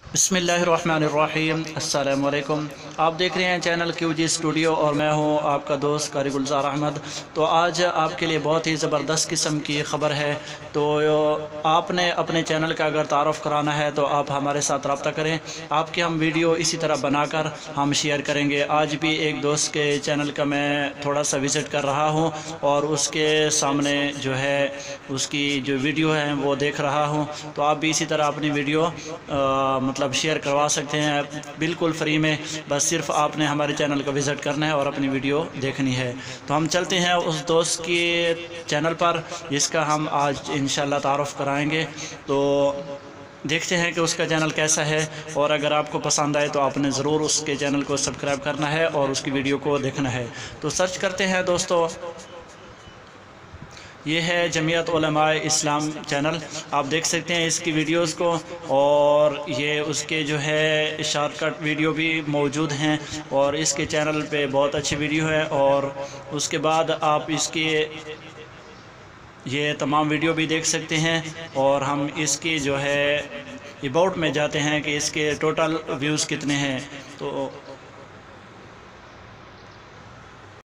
बिस्मिल्लाहिर्रहमानिर्रहीम। अस्सलाम वालेकुम। आप देख रहे हैं चैनल QG स्टूडियो और मैं हूं आपका दोस्त कारी गुलजार अहमद। तो आज आपके लिए बहुत ही ज़बरदस्त किस्म की ख़बर है। तो आपने अपने चैनल का अगर तारुफ़ कराना है तो आप हमारे साथ रब्ता करें। आपके हम वीडियो इसी तरह बनाकर हम शेयर करेंगे। आज भी एक दोस्त के चैनल का मैं थोड़ा सा विज़िट कर रहा हूं और उसके सामने जो है उसकी जो वीडियो है वो देख रहा हूं। तो आप भी इसी तरह अपनी वीडियो मतलब शेयर करवा सकते हैं बिल्कुल फ्री में। बस सिर्फ आपने हमारे चैनल का विज़िट करना है और अपनी वीडियो देखनी है। तो हम चलते हैं उस दोस्त के चैनल पर जिसका हम आज इंशाल्लाह तारुफ़ कराएंगे। तो देखते हैं कि उसका चैनल कैसा है, और अगर आपको पसंद आए तो आपने ज़रूर उसके चैनल को सब्सक्राइब करना है और उसकी वीडियो को देखना है। तो सर्च करते हैं दोस्तों, ये है जमीयत उलमाए इस्लाम चैनल। आप देख सकते हैं इसकी वीडियोस को, और ये उसके जो है शॉर्टकट वीडियो भी मौजूद हैं और इसके चैनल पे बहुत अच्छी वीडियो है। और उसके बाद आप इसके ये तमाम वीडियो भी देख सकते हैं। और हम इसकी जो है अबाउट में जाते हैं कि इसके टोटल व्यूज़ कितने हैं। तो